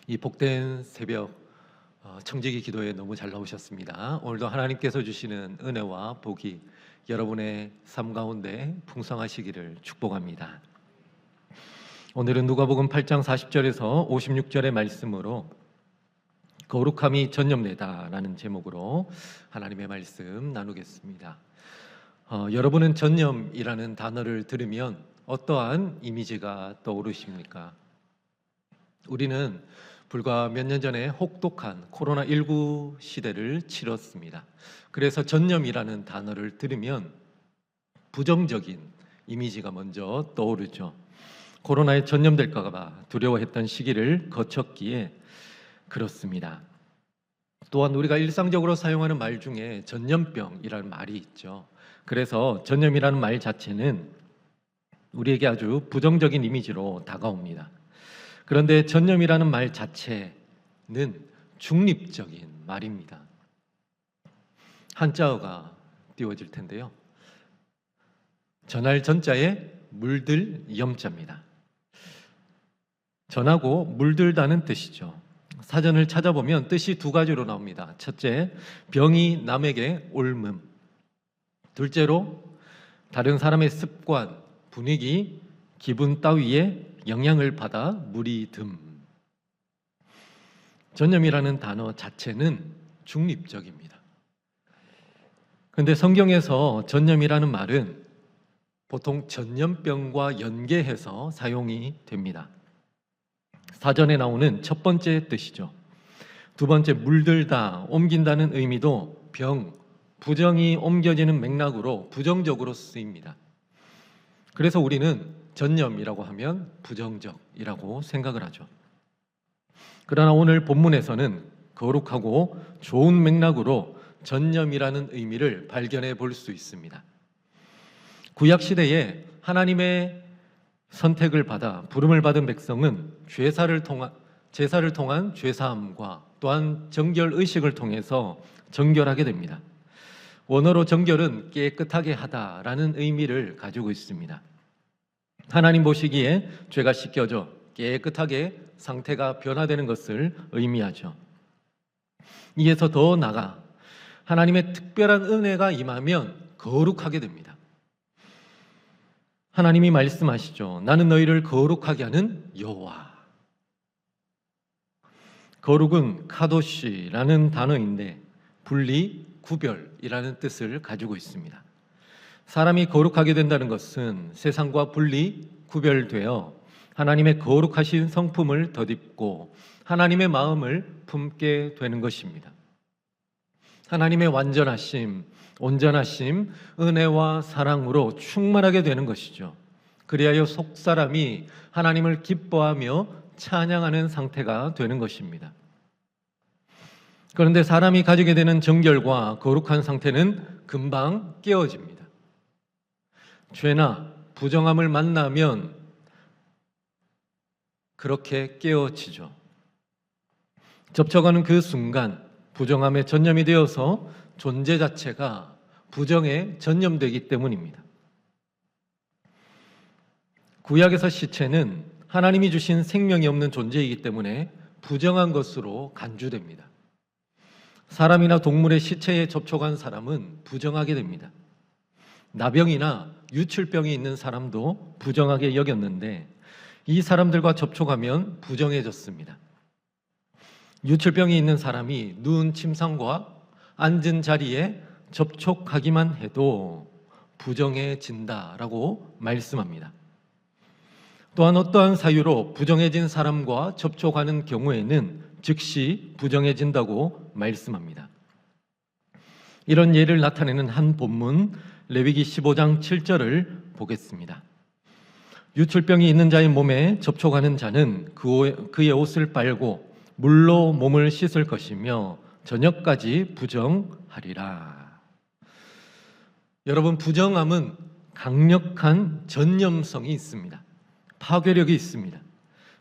이 복된 새벽 청지기 기도에 너무 잘 나오셨습니다. 오늘도 하나님께서 주시는 은혜와 복이 여러분의 삶 가운데 풍성하시기를 축복합니다. 오늘은 누가복음 8장 40절에서 56절의 말씀으로 거룩함이 전념되다라는 제목으로 하나님의 말씀 나누겠습니다. 여러분은 전념이라는 단어를 들으면 어떠한 이미지가 떠오르십니까? 우리는 불과 몇 년 전에 혹독한 코로나19 시대를 치렀습니다. 그래서 전염이라는 단어를 들으면 부정적인 이미지가 먼저 떠오르죠. 코로나에 전염될까 봐 두려워했던 시기를 거쳤기에 그렇습니다. 또한 우리가 일상적으로 사용하는 말 중에 전염병이라는 말이 있죠. 그래서 전염이라는 말 자체는 우리에게 아주 부정적인 이미지로 다가옵니다. 그런데 전염이라는 말 자체는 중립적인 말입니다. 한자어가 띄워질 텐데요. 전할 전자에 물들 염자입니다. 전하고 물들다는 뜻이죠. 사전을 찾아보면 뜻이 두 가지로 나옵니다. 첫째, 병이 남에게 옮음. 둘째로, 다른 사람의 습관, 분위기, 기분 따위에 영향을 받아 물이 듬. 전염이라는 단어 자체는 중립적입니다. 그런데 성경에서 전염이라는 말은 보통 전염병과 연계해서 사용이 됩니다. 사전에 나오는 첫 번째 뜻이죠. 두 번째, 물들다, 옮긴다는 의미도 병, 부정이 옮겨지는 맥락으로 부정적으로 쓰입니다. 그래서 우리는 전염이라고 하면 부정적이라고 생각을 하죠. 그러나 오늘 본문에서는 거룩하고 좋은 맥락으로 전염이라는 의미를 발견해 볼 수 있습니다. 구약 시대에 하나님의 선택을 받아 부름을 받은 백성은 제사를 통한 죄사함과 또한 정결 의식을 통해서 정결하게 됩니다. 원어로 정결은 깨끗하게 하다라는 의미를 가지고 있습니다. 하나님 보시기에 죄가 씻겨져 깨끗하게 상태가 변화되는 것을 의미하죠. 이에서 더 나아가 하나님의 특별한 은혜가 임하면 거룩하게 됩니다. 하나님이 말씀하시죠. 나는 너희를 거룩하게 하는 여호와. 거룩은 카도시라는 단어인데 분리, 구별이라는 뜻을 가지고 있습니다. 사람이 거룩하게 된다는 것은 세상과 분리, 구별되어 하나님의 거룩하신 성품을 덧입고 하나님의 마음을 품게 되는 것입니다. 하나님의 완전하심, 온전하심, 은혜와 사랑으로 충만하게 되는 것이죠. 그리하여 속사람이 하나님을 기뻐하며 찬양하는 상태가 되는 것입니다. 그런데 사람이 가지게 되는 정결과 거룩한 상태는 금방 깨어집니다. 죄나 부정함을 만나면 그렇게 깨어지죠. 접촉하는 그 순간 부정함에 전염이 되어서 존재 자체가 부정에 전염되기 때문입니다. 구약에서 시체는 하나님이 주신 생명이 없는 존재이기 때문에 부정한 것으로 간주됩니다. 사람이나 동물의 시체에 접촉한 사람은 부정하게 됩니다. 나병이나 유출병이 있는 사람도 부정하게 여겼는데 이 사람들과 접촉하면 부정해졌습니다. 유출병이 있는 사람이 누운 침상과 앉은 자리에 접촉하기만 해도 부정해진다라고 말씀합니다. 또한 어떠한 사유로 부정해진 사람과 접촉하는 경우에는 즉시 부정해진다고 말씀합니다. 이런 예를 나타내는 한 본문 레위기 15장 7절을 보겠습니다. 유출병이 있는 자의 몸에 접촉하는 자는 그의 옷을 빨고 물로 몸을 씻을 것이며 저녁까지 부정하리라. 여러분, 부정함은 강력한 전염성이 있습니다. 파괴력이 있습니다.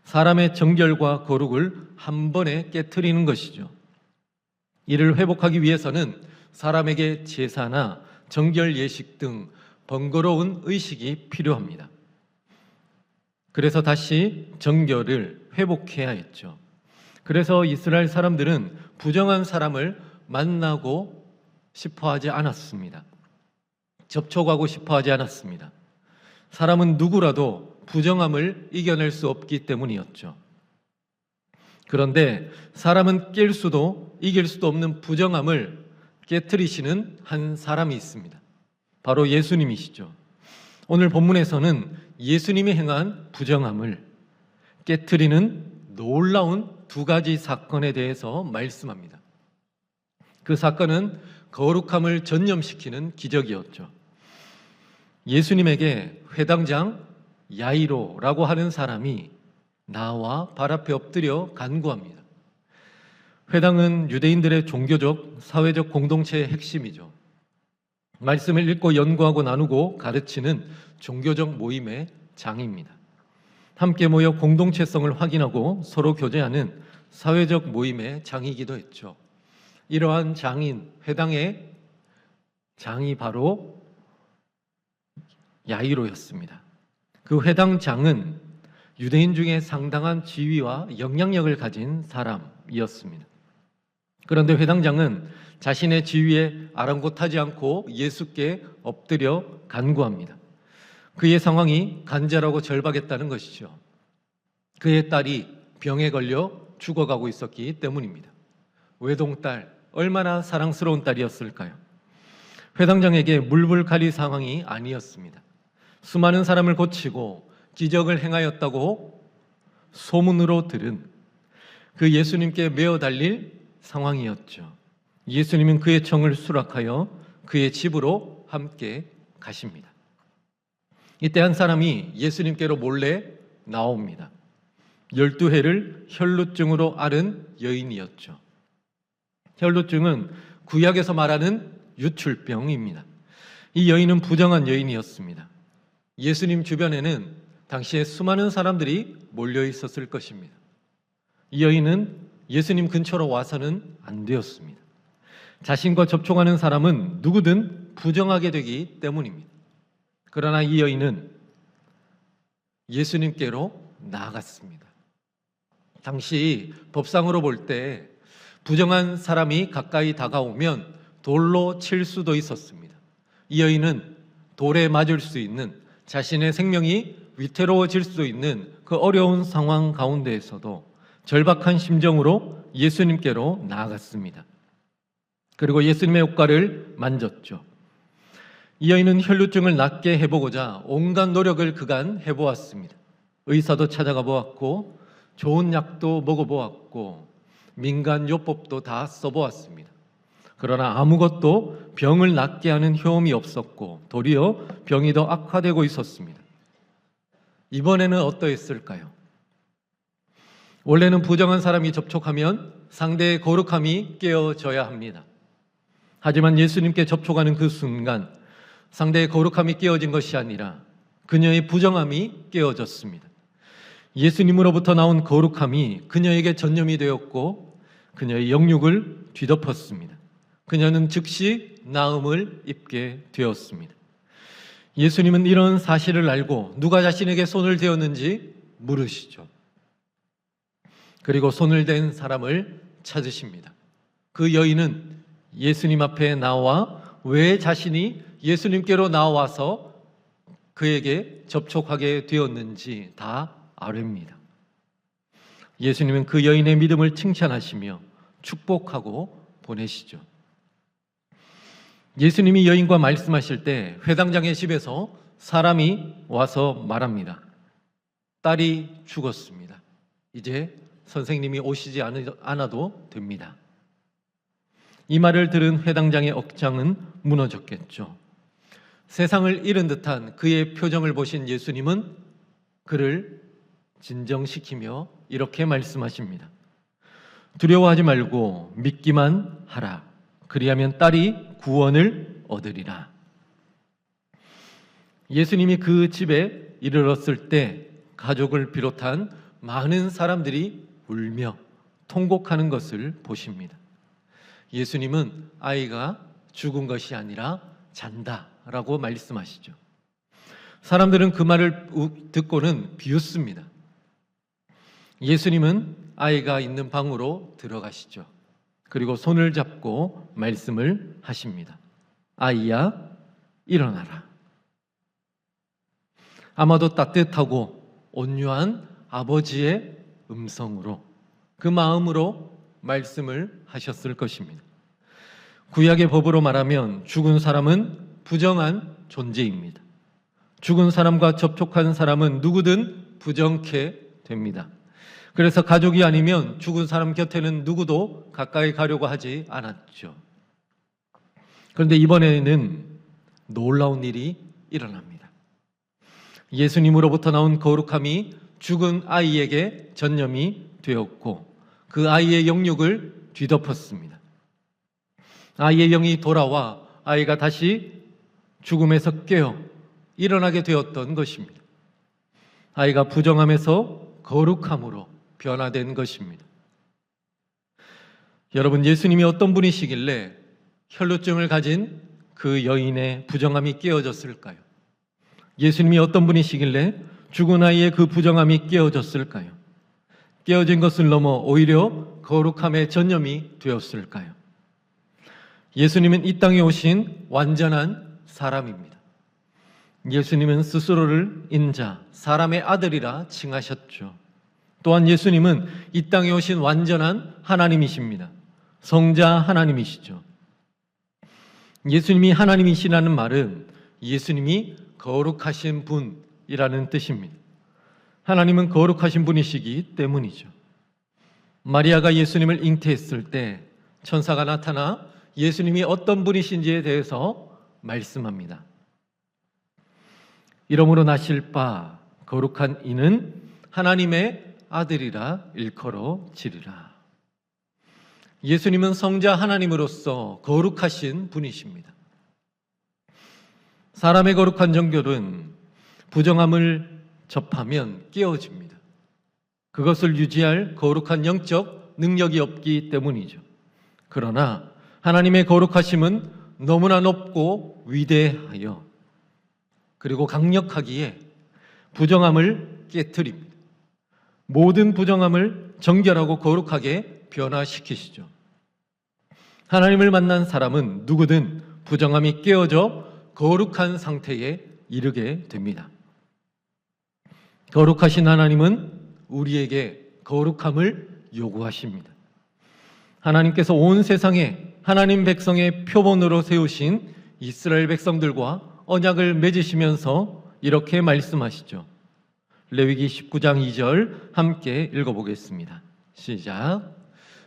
사람의 정결과 거룩을 한 번에 깨트리는 것이죠. 이를 회복하기 위해서는 사람에게 제사나 정결 예식 등 번거로운 의식이 필요합니다. 그래서 다시 정결을 회복해야 했죠. 그래서 이스라엘 사람들은 부정한 사람을 만나고 싶어 하지 않았습니다. 접촉하고 싶어 하지 않았습니다. 사람은 누구라도 부정함을 이겨낼 수 없기 때문이었죠. 그런데 사람은 깰 수도 이길 수도 없는 부정함을 깨트리시는 한 사람이 있습니다. 바로 예수님이시죠. 오늘 본문에서는 예수님이 행한 부정함을 깨트리는 놀라운 두 가지 사건에 대해서 말씀합니다. 그 사건은 거룩함을 전념시키는 기적이었죠. 예수님에게 회당장 야이로라고 하는 사람이 나와 발 앞에 엎드려 간구합니다. 회당은 유대인들의 종교적, 사회적 공동체의 핵심이죠. 말씀을 읽고 연구하고 나누고 가르치는 종교적 모임의 장입니다. 함께 모여 공동체성을 확인하고 서로 교제하는 사회적 모임의 장이기도 했죠. 이러한 장인, 회당의 장이 바로 야이로였습니다. 그 회당장은 유대인 중에 상당한 지위와 영향력을 가진 사람이었습니다. 그런데 회당장은 자신의 지위에 아랑곳하지 않고 예수께 엎드려 간구합니다. 그의 상황이 간절하고 절박했다는 것이죠. 그의 딸이 병에 걸려 죽어가고 있었기 때문입니다. 외동딸, 얼마나 사랑스러운 딸이었을까요? 회당장에게 물불가릴 상황이 아니었습니다. 수많은 사람을 고치고 기적을 행하였다고 소문으로 들은 그 예수님께 메어 달릴 상황이었죠. 예수님은 그의 청을 수락하여 그의 집으로 함께 가십니다. 이때 한 사람이 예수님께로 몰래 나옵니다. 12회를 혈루증으로 앓은 여인이었죠. 혈루증은 구약에서 말하는 유출병입니다. 이 여인은 부정한 여인이었습니다. 예수님 주변에는 당시에 수많은 사람들이 몰려 있었을 것입니다. 이 여인은 예수님 근처로 와서는 안 되었습니다. 자신과 접촉하는 사람은 누구든 부정하게 되기 때문입니다. 그러나 이 여인은 예수님께로 나아갔습니다. 당시 법상으로 볼 때 부정한 사람이 가까이 다가오면 돌로 칠 수도 있었습니다. 이 여인은 돌에 맞을 수 있는, 자신의 생명이 위태로워질 수 있는 그 어려운 상황 가운데에서도 절박한 심정으로 예수님께로 나아갔습니다. 그리고 예수님의 옷가를 만졌죠. 이 여인은 혈루증을 낫게 해보고자 온갖 노력을 그간 해보았습니다. 의사도 찾아가 보았고 좋은 약도 먹어보았고 민간요법도 다 써보았습니다. 그러나 아무것도 병을 낫게 하는 효험이 없었고 도리어 병이 더 악화되고 있었습니다. 이번에는 어떠했을까요? 원래는 부정한 사람이 접촉하면 상대의 거룩함이 깨어져야 합니다. 하지만 예수님께 접촉하는 그 순간 상대의 거룩함이 깨어진 것이 아니라 그녀의 부정함이 깨어졌습니다. 예수님으로부터 나온 거룩함이 그녀에게 전염이 되었고 그녀의 영육을 뒤덮었습니다. 그녀는 즉시 나음을 입게 되었습니다. 예수님은 이런 사실을 알고 누가 자신에게 손을 대었는지 물으시죠. 그리고 손을 댄 사람을 찾으십니다. 그 여인은 예수님 앞에 나와 왜 자신이 예수님께로 나와서 그에게 접촉하게 되었는지 다 아뢰입니다. 예수님은 그 여인의 믿음을 칭찬하시며 축복하고 보내시죠. 예수님이 여인과 말씀하실 때 회당장의 집에서 사람이 와서 말합니다. 딸이 죽었습니다. 이제 선생님이 오시지 않아도 됩니다. 이 말을 들은 회당장의 억장은 무너졌겠죠. 세상을 잃은 듯한 그의 표정을 보신 예수님은 그를 진정시키며 이렇게 말씀하십니다. 두려워하지 말고 믿기만 하라. 그리하면 딸이 구원을 얻으리라. 예수님이 그 집에 이르렀을 때 가족을 비롯한 많은 사람들이 울며 통곡하는 것을 보십니다. 예수님은 아이가 죽은 것이 아니라 잔다라고 말씀하시죠. 사람들은 그 말을 듣고는 비웃습니다. 예수님은 아이가 있는 방으로 들어가시죠. 그리고 손을 잡고 말씀을 하십니다. 아이야, 일어나라. 아마도 따뜻하고 온유한 아버지의 음성으로, 그 마음으로 말씀을 하셨을 것입니다. 구약의 법으로 말하면 죽은 사람은 부정한 존재입니다. 죽은 사람과 접촉한 사람은 누구든 부정케 됩니다. 그래서 가족이 아니면 죽은 사람 곁에는 누구도 가까이 가려고 하지 않았죠. 그런데 이번에는 놀라운 일이 일어납니다. 예수님으로부터 나온 거룩함이 죽은 아이에게 전염이 되었고 그 아이의 영육을 뒤덮었습니다. 아이의 영이 돌아와 아이가 다시 죽음에서 깨어 일어나게 되었던 것입니다. 아이가 부정함에서 거룩함으로 변화된 것입니다. 여러분, 예수님이 어떤 분이시길래 혈루증을 가진 그 여인의 부정함이 깨어졌을까요? 예수님이 어떤 분이시길래 죽은 아이의 그 부정함이 깨어졌을까요? 깨어진 것을 넘어 오히려 거룩함의 전염이 되었을까요? 예수님은 이 땅에 오신 완전한 사람입니다. 예수님은 스스로를 인자, 사람의 아들이라 칭하셨죠. 또한 예수님은 이 땅에 오신 완전한 하나님이십니다. 성자 하나님이시죠. 예수님이 하나님이시라는 말은 예수님이 거룩하신 분이라는 뜻입니다. 하나님은 거룩하신 분이시기 때문이죠. 마리아가 예수님을 잉태했을 때 천사가 나타나 예수님이 어떤 분이신지에 대해서 말씀합니다. 이러므로 나실 바 거룩한 이는 하나님의 아들이라 일컬어지리라. 예수님은 성자 하나님으로서 거룩하신 분이십니다. 사람의 거룩한 정결은 부정함을 접하면 깨어집니다. 그것을 유지할 거룩한 영적 능력이 없기 때문이죠. 그러나 하나님의 거룩하심은 너무나 높고 위대하여 그리고 강력하기에 부정함을 깨트립니다. 모든 부정함을 정결하고 거룩하게 변화시키시죠. 하나님을 만난 사람은 누구든 부정함이 깨어져 거룩한 상태에 이르게 됩니다. 거룩하신 하나님은 우리에게 거룩함을 요구하십니다. 하나님께서 온 세상에 하나님 백성의 표본으로 세우신 이스라엘 백성들과 언약을 맺으시면서 이렇게 말씀하시죠. 레위기 19장 2절 함께 읽어보겠습니다. 시작.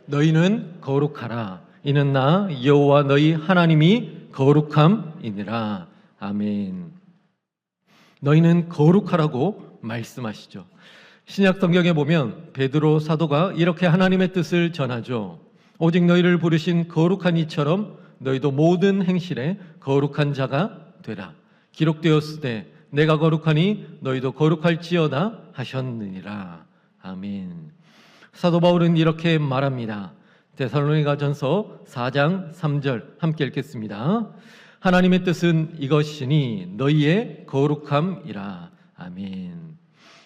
너희는 거룩하라. 이는 나 여호와 너희 하나님이 거룩함이니라. 아멘. 너희는 거룩하라고 말씀하시죠. 신약 성경에 보면 베드로 사도가 이렇게 하나님의 뜻을 전하죠. 오직 너희를 부르신 거룩한 이처럼 너희도 모든 행실에 거룩한 자가 되라. 기록되었으되 내가 거룩하니 너희도 거룩할지어다 하셨느니라. 아멘. 사도 바울은 이렇게 말합니다. 데살로니가전서 4장 3절 함께 읽겠습니다. 하나님의 뜻은 이것이니 너희의 거룩함이라. 아멘.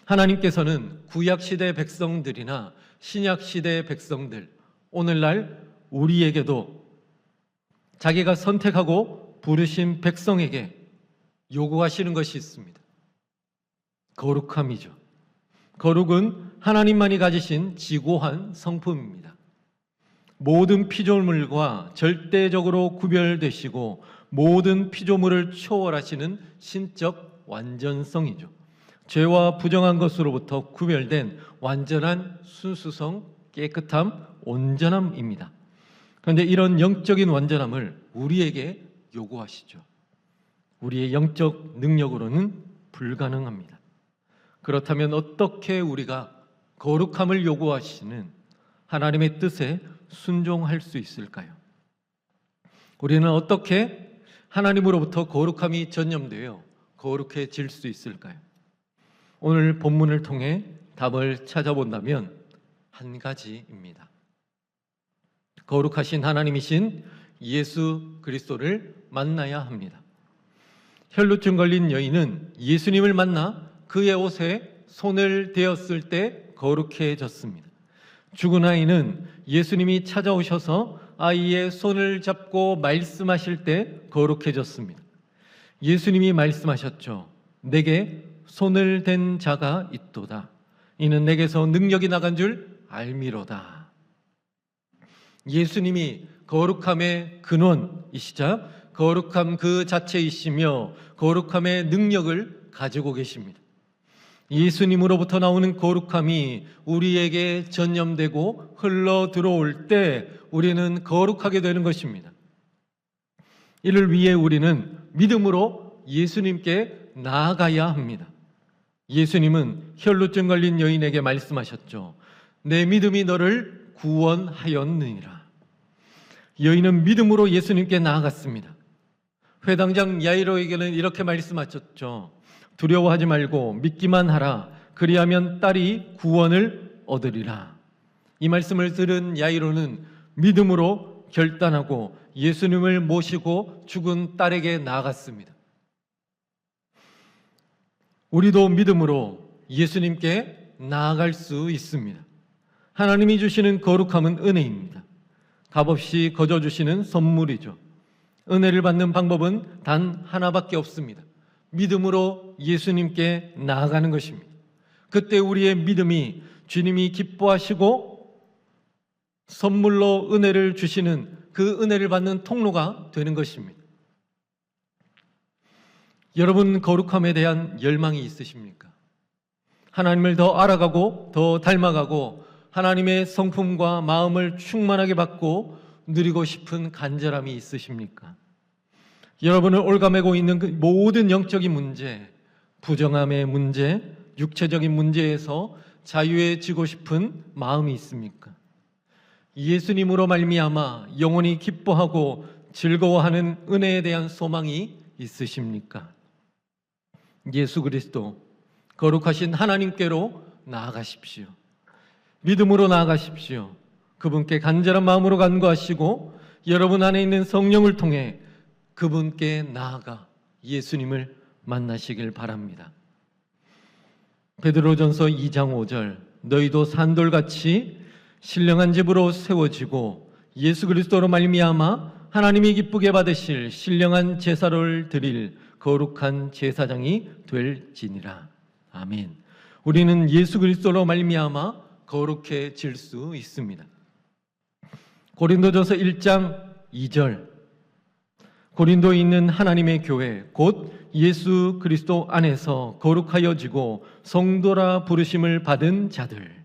하나님께서는 구약시대 백성들이나 신약시대 백성들, 오늘날 우리에게도 자기가 선택하고 부르신 백성에게 요구하시는 것이 있습니다. 거룩함이죠. 거룩은 하나님만이 가지신 지고한 성품입니다. 모든 피조물과 절대적으로 구별되시고 모든 피조물을 초월하시는 신적 완전성이죠. 죄와 부정한 것으로부터 구별된 완전한 순수성, 깨끗함, 온전함입니다. 그런데 이런 영적인 완전함을 우리에게 요구하시죠. 우리의 영적 능력으로는 불가능합니다. 그렇다면 어떻게 우리가 거룩함을 요구하시는 하나님의 뜻에 순종할 수 있을까요? 우리는 어떻게 하나님으로부터 거룩함이 전염되어 거룩해질 수 있을까요? 오늘 본문을 통해 답을 찾아본다면 한 가지입니다. 거룩하신 하나님이신 예수 그리스도를 만나야 합니다. 혈루증 걸린 여인은 예수님을 만나 그의 옷에 손을 대었을 때 거룩해졌습니다. 죽은 아이는 예수님이 찾아오셔서 아이의 손을 잡고 말씀하실 때 거룩해졌습니다. 예수님이 말씀하셨죠. 내게 손을 댄 자가 있도다. 이는 내게서 능력이 나간 줄 알미로다. 예수님이 거룩함의 근원이시자 거룩함 그 자체이시며 거룩함의 능력을 가지고 계십니다. 예수님으로부터 나오는 거룩함이 우리에게 전염되고 흘러 들어올 때 우리는 거룩하게 되는 것입니다. 이를 위해 우리는 믿음으로 예수님께 나아가야 합니다. 예수님은 혈루증 걸린 여인에게 말씀하셨죠. 내 믿음이 너를 구원하였느니라. 여인은 믿음으로 예수님께 나아갔습니다. 회당장 야이로에게는 이렇게 말씀하셨죠. 두려워하지 말고 믿기만 하라. 그리하면 딸이 구원을 얻으리라. 이 말씀을 들은 야이로는 믿음으로 결단하고 예수님을 모시고 죽은 딸에게 나아갔습니다. 우리도 믿음으로 예수님께 나아갈 수 있습니다. 하나님이 주시는 거룩함은 은혜입니다. 값없이 거저 주시는 선물이죠. 은혜를 받는 방법은 단 하나밖에 없습니다. 믿음으로 예수님께 나아가는 것입니다. 그때 우리의 믿음이 주님이 기뻐하시고 선물로 은혜를 주시는 그 은혜를 받는 통로가 되는 것입니다. 여러분, 거룩함에 대한 열망이 있으십니까? 하나님을 더 알아가고 더 닮아가고 하나님의 성품과 마음을 충만하게 받고 누리고 싶은 간절함이 있으십니까? 여러분을 올가매고 있는 그 모든 영적인 문제, 부정함의 문제, 육체적인 문제에서 자유해지고 싶은 마음이 있습니까? 예수님으로 말미암아 영원히 기뻐하고 즐거워하는 은혜에 대한 소망이 있으십니까? 예수 그리스도 거룩하신 하나님께로 나아가십시오. 믿음으로 나아가십시오. 그분께 간절한 마음으로 간구하시고 여러분 안에 있는 성령을 통해 그분께 나아가 예수님을 만나시길 바랍니다. 베드로전서 2장 5절 너희도 산돌같이 신령한 집으로 세워지고 예수 그리스도로 말미암아 하나님이 기쁘게 받으실 신령한 제사를 드릴 거룩한 제사장이 될지니라. 아멘. 우리는 예수 그리스도로 말미암아 거룩해질 수 있습니다. 고린도전서 1장 2절 고린도에 있는 하나님의 교회 곧 예수 그리스도 안에서 거룩하여지고 성도라 부르심을 받은 자들,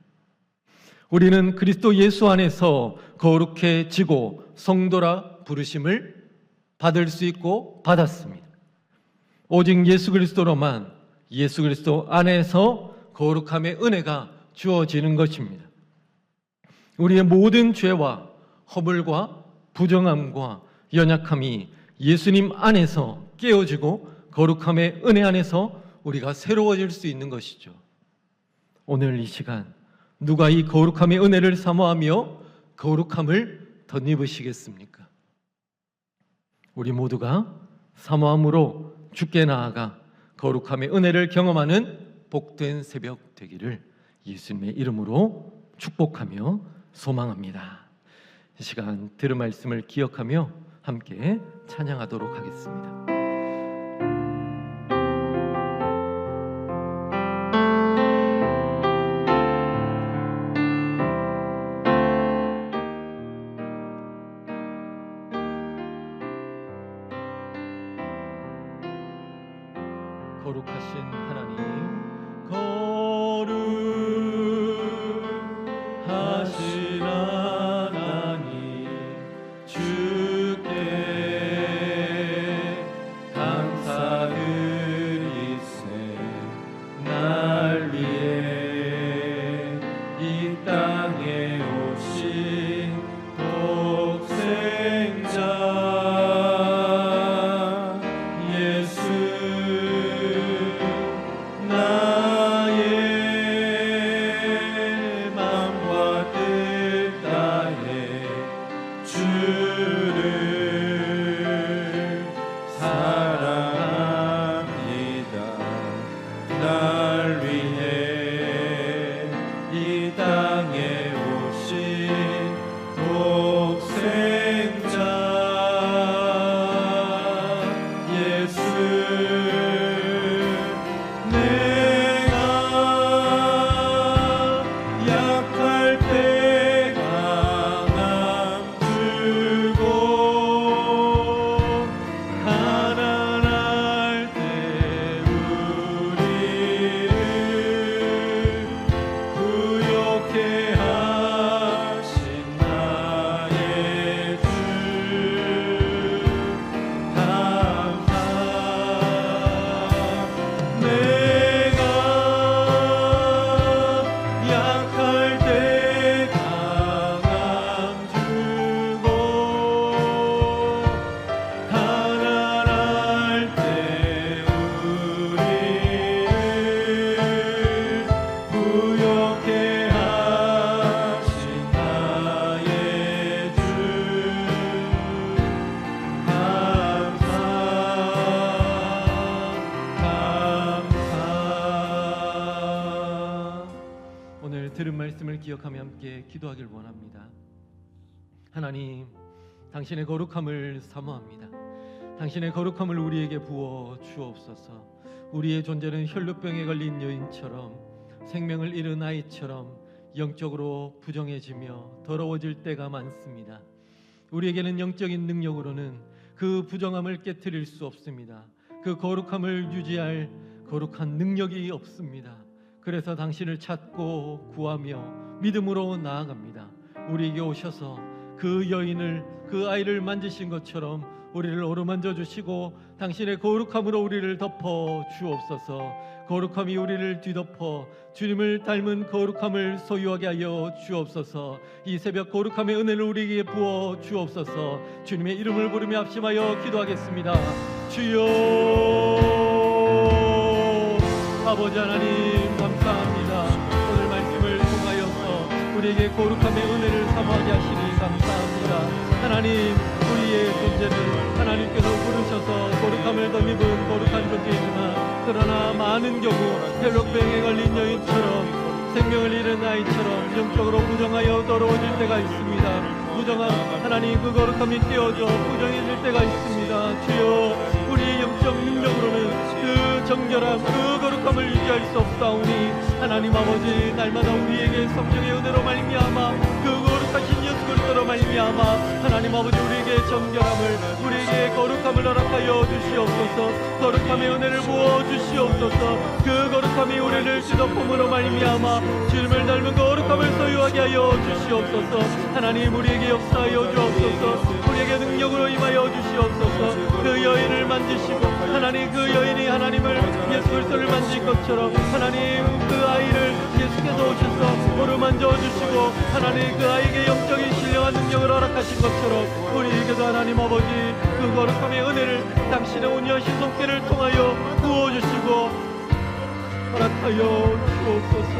우리는 그리스도 예수 안에서 거룩해지고 성도라 부르심을 받을 수 있고 받았습니다. 오직 예수 그리스도로만, 예수 그리스도 안에서 거룩함의 은혜가 주어지는 것입니다. 우리의 모든 죄와 허물과 부정함과 연약함이 예수님 안에서 깨어지고 거룩함의 은혜 안에서 우리가 새로워질 수 있는 것이죠. 오늘 이 시간 누가 이 거룩함의 은혜를 사모하며 거룩함을 덧입으시겠습니까? 우리 모두가 사모함으로 주께 나아가 거룩함의 은혜를 경험하는 복된 새벽 되기를 예수님의 이름으로 축복하며 소망합니다. 이 시간 들은 말씀을 기억하며 함께 찬양하도록 하겠습니다. 거룩하신 하나님, 거룩하신 하나님, 주께 감사드리세. 날 위해 이 땅에 오신 독생자 예수, 나의 맘과 뜻 다해 주를 사랑합니다. 날 위해 이 땅에 오신 들은 말씀을 기억하며 함께 기도하길 원합니다. 하나님, 당신의 거룩함을 사모합니다. 당신의 거룩함을 우리에게 부어 주옵소서. 우리의 존재는 혈루병에 걸린 여인처럼, 생명을 잃은 아이처럼 영적으로 부정해지며 더러워질 때가 많습니다. 우리에게는 영적인 능력으로는 그 부정함을 깨트릴 수 없습니다. 그 거룩함을 유지할 거룩한 능력이 없습니다. 그래서 당신을 찾고 구하며 믿음으로 나아갑니다. 우리에게 오셔서 그 여인을, 그 아이를 만지신 것처럼 우리를 어루만져 주시고 당신의 거룩함으로 우리를 덮어 주옵소서. 거룩함이 우리를 뒤덮어 주님을 닮은 거룩함을 소유하게 하여 주옵소서. 이 새벽 거룩함의 은혜를 우리에게 부어 주옵소서. 주님의 이름을 부르며 합심하여 기도하겠습니다. 주여, 아버지 하나님 감사합니다. 오늘 말씀을 통하여서 우리에게 거룩함의 은혜를 사모하게 하시니 감사합니다. 하나님, 우리의 존재는 하나님께서 부르셔서 거룩함을 덧입은 거룩한 존재이지만, 그러나 많은 경우 혈루병에 걸린 여인처럼, 생명을 잃은 아이처럼 영적으로 부정하여 더러워질 때가 있습니다. 부정한 하나님, 그 거룩함이 깨어져 부정해질 때가 있습니다. 주여, 우리의 영적 능력으로는 그 정결함, 그 거룩함을 유지할 수 없사오니 하나님 아버지, 날마다 우리에게 성령의 은혜로 말미암아 그 거룩하신 예수 그리스도로 말미암아 하나님 아버지, 우리에게 정결함을, 우리에게 거룩함을 허락하여 주시옵소서. 거룩함의 은혜를 부어 주시옵소서. 그 거룩함이 우리를 뒤덮음으로 말미암아 주님을 닮은 거룩함을 소유하게 하여 주시옵소서. 하나님, 우리에게 역사하여 주옵소서. 우리에게 능력으로 임하여 주시옵소서. 그 여인을 만지시고 하나님, 그 여인이 하나님을, 예수 그리스도를 만질 것처럼 하나님, 그 아이를 예수께서 오셔서 어루만져 주시고 하나님, 그 아이에게 영적인 신령한 능력을 허락하신 것처럼 우리에게도 하나님 아버지, 그 거룩함의 은혜를 당신의 온유하신 손길을 통하여 부어주시고 허락하여 주옵소서.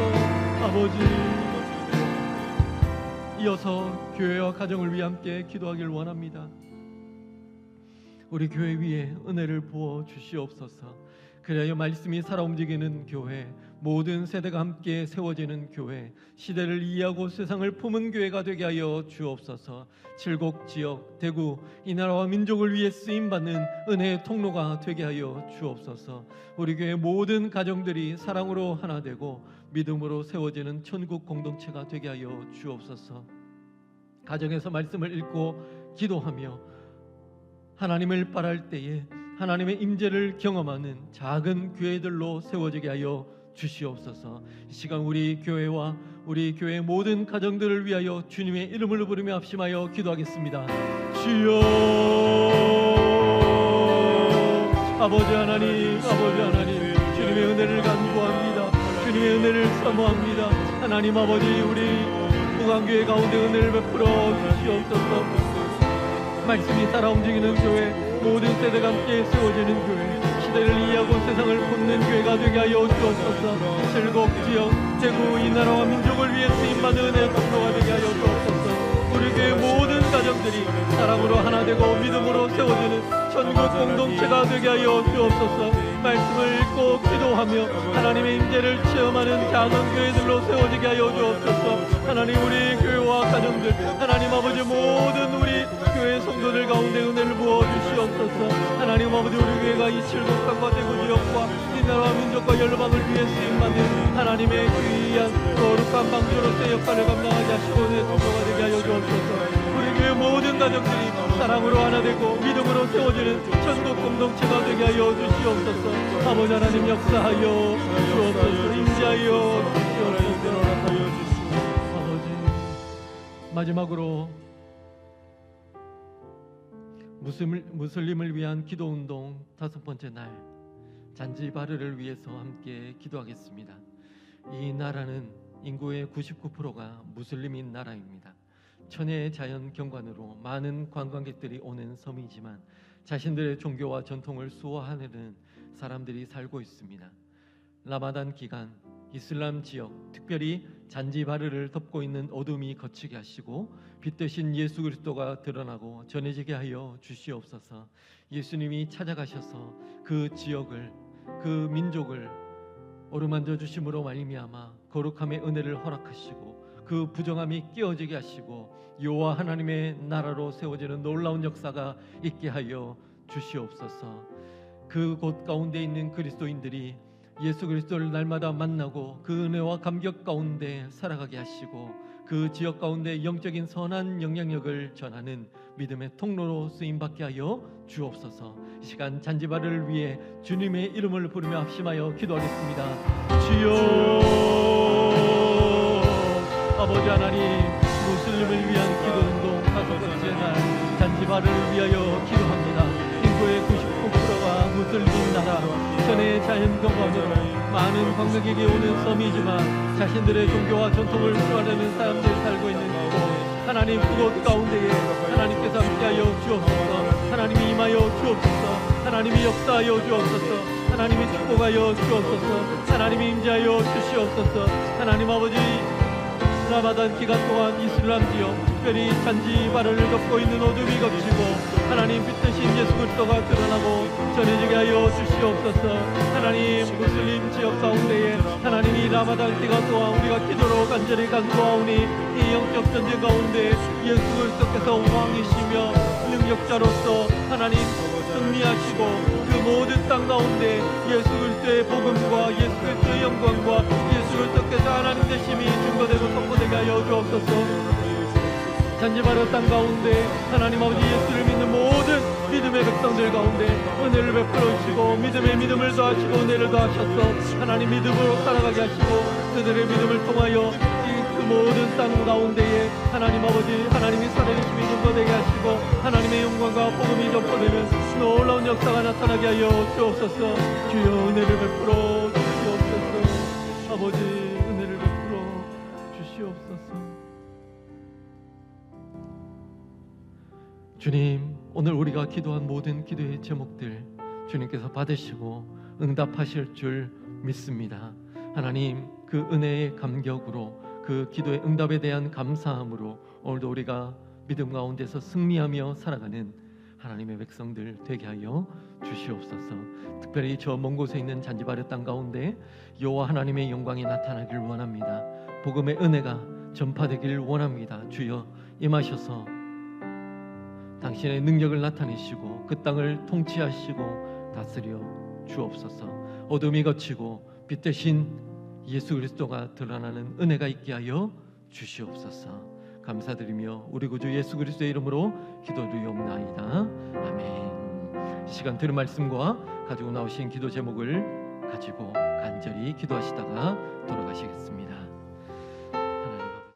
아버지, 이어서 교회와 가정을 위해 함께 기도하길 원합니다. 우리 교회 위에 은혜를 부어 주시옵소서. 그래야 말씀이 살아 움직이는 교회, 모든 세대가 함께 세워지는 교회, 시대를 이해하고 세상을 품은 교회가 되게 하여 주옵소서. 칠곡 지역, 대구, 이 나라와 민족을 위해 쓰임받는 은혜의 통로가 되게 하여 주옵소서. 우리 교회 모든 가정들이 사랑으로 하나 되고 믿음으로 세워지는 천국 공동체가 되게 하여 주옵소서. 가정에서 말씀을 읽고 기도하며 하나님을 바랄 때에 하나님의 임재를 경험하는 작은 교회들로 세워지게 하여 주시옵소서. 이 시간 우리 교회와 우리 교회 모든 가정들을 위하여 주님의 이름을 부르며 합심하여 기도하겠습니다. 주여, 아버지 하나님, 아버지 하나님, 주님의 은혜를 간구합니다. 주님의 은혜를 사모합니다. 하나님 아버지, 우리 무강교회 가운데 은혜를 베풀어 주시옵소서. 말씀이 따라 움직이는 교회, 모든 세대가 함께 세워지는 교회, 시대를 이해하고 세상을 품는 교회가 되게 하여 주옵소서. 칠곡 지역, 대구, 이 나라와 민족을 위해 쓰임받는 은혜의 통로가 되게 하여 주옵소서. 우리 교회 모든 가정들이 사랑으로 하나 되고 믿음으로 세워지는 천국 공동체가 되게 하여 주옵소서. 말씀을 읽고 기도하며 하나님의 임재를 체험하는 작은 교회들로 세워지게 하여 주옵소서. 하나님, 우리 교회와 가정들, 하나님 아버지, 모든 우리 교회 성도들 가운데 은혜를 부어 주시옵소서. 하나님 아버지, 우리 교회가 이 칠곡강과 대구 지역과 이 나라와 민족과 열방을 위해 쓰임받는 하나님의 귀한 거룩한 방주로서의 역할을 감당하게 하시고 은혜의 통로가 되게 하여 주옵소서. 우리 교회 모든 가정들이 사랑으로 하나 되고 믿음으로 세워지는 천국 공동체가 되게 하여 주시옵소서. 아버지 하나님, 역사하여 주옵소서. 임재하여 주시옵소서. 아버지, 마지막으로 무슬림을 위한 기도운동 5번째 날, 잔지바르를 위해서 함께 기도하겠습니다. 이 나라는 인구의 99%가 무슬림인 나라입니다. 천혜의 자연 경관으로 많은 관광객들이 오는 섬이지만 자신들의 종교와 전통을 수호하는 사람들이 살고 있습니다. 라마단 기간 이슬람 지역, 특별히 잔지바르를 덮고 있는 어둠이 거치게 하시고 빛 대신 예수 그리스도가 드러나고 전해지게 하여 주시옵소서. 예수님이 찾아가셔서 그 지역을, 그 민족을 어루만져 주심으로 말미암아 거룩함의 은혜를 허락하시고 그 부정함이 깨어지게 하시고 여호와 하나님의 나라로 세워지는 놀라운 역사가 있게 하여 주시옵소서. 그 곳 가운데 있는 그리스도인들이 예수 그리스도를 날마다 만나고 그 은혜와 감격 가운데 살아가게 하시고 그 지역 가운데 영적인 선한 영향력을 전하는 믿음의 통로로 쓰임받게 하여 주옵소서. 이 시간 잔지바를 위해 주님의 이름을 부르며 합심하여 기도하겠습니다. 주여, 아버지 하나님, 무슬림을 위한 기도운동 5번째 날 잔지바를 위하여 기도합니다. 인구의 99%가 무슬림 나라, 전의 자연경관으로 많은 관광객이 오는 섬이지만 자신들의 종교와 전통을 수호하려는 사람들이 살고 있는 곳, 하나님 그곳 가운데에 하나님께서 함께하여 주옵소서. 하나님이 임하여 주옵소서. 하나님이 역사하여 주옵소서. 하나님이 축복하여 주옵소서. 하나님이 임재하여 주시옵소서. 하나님 아버지, 라마단 기간 동안 이슬람 지역 특별히 잔지바를 덮고 있는 어둠이 걷히고 하나님 빛대신 예수 그리스도가 드러나고 전해지게 하여 주시옵소서. 하나님 무슬림 지역 가운데에 하나님이 라마단 기간 동안 우리가 기도로 간절히 간구하오니 이 영적 전쟁 가운데 예수 그리스도께서 왕이시며 능력자로서 하나님 승리하시고 그 모든 땅 가운데 예수 그리스도의 복음과 예수 그리스도의 영광과 예수 그리스도께서 하나님 되심이 증거되고 선포되게 하여 주옵소서. 잔지바르 땅 가운데 하나님 아버지 예수를 믿는 모든 믿음의 백성들 가운데 은혜를 베풀어 주시고 믿음에 믿음을 더하시고 은혜를 더하셔서 하나님 믿음으로 살아가게 하시고 그들의 믿음을 통하여 그 모든 땅 가운데에 하나님 아버지 하나님이 살아계심이 증거되게 하시고 하나님의 영광과 복음이 전파되는 놀라운 역사가 나타나게 하여 주옵소서. 주여 은혜를 베풀어 주시옵소서. 아버지 은혜를 베풀어 주시옵소서. 주님, 오늘 우리가 기도한 모든 기도의 제목들 주님께서 받으시고 응답하실 줄 믿습니다. 하나님, 그 은혜의 감격으로 그 기도의 응답에 대한 감사함으로 오늘도 우리가 믿음 가운데서 승리하며 살아가는 하나님의 백성들 되게 하여 주시옵소서. 특별히 저 먼 곳에 있는 잔지바르 땅 가운데 여호와 하나님의 영광이 나타나길 원합니다. 복음의 은혜가 전파되길 원합니다. 주여 임하셔서 당신의 능력을 나타내시고 그 땅을 통치하시고 다스려 주옵소서. 어둠이 걷히고 빛 대신 예수 그리스도가 드러나는 은혜가 있게 하여 주시옵소서. 감사드리며 우리 구주 예수 그리스도의 이름으로 기도드리옵나이다. 아멘. 시간 들은 말씀과 가지고 나오신 기도 제목을 가지고 간절히 기도하시다가 돌아가시겠습니다.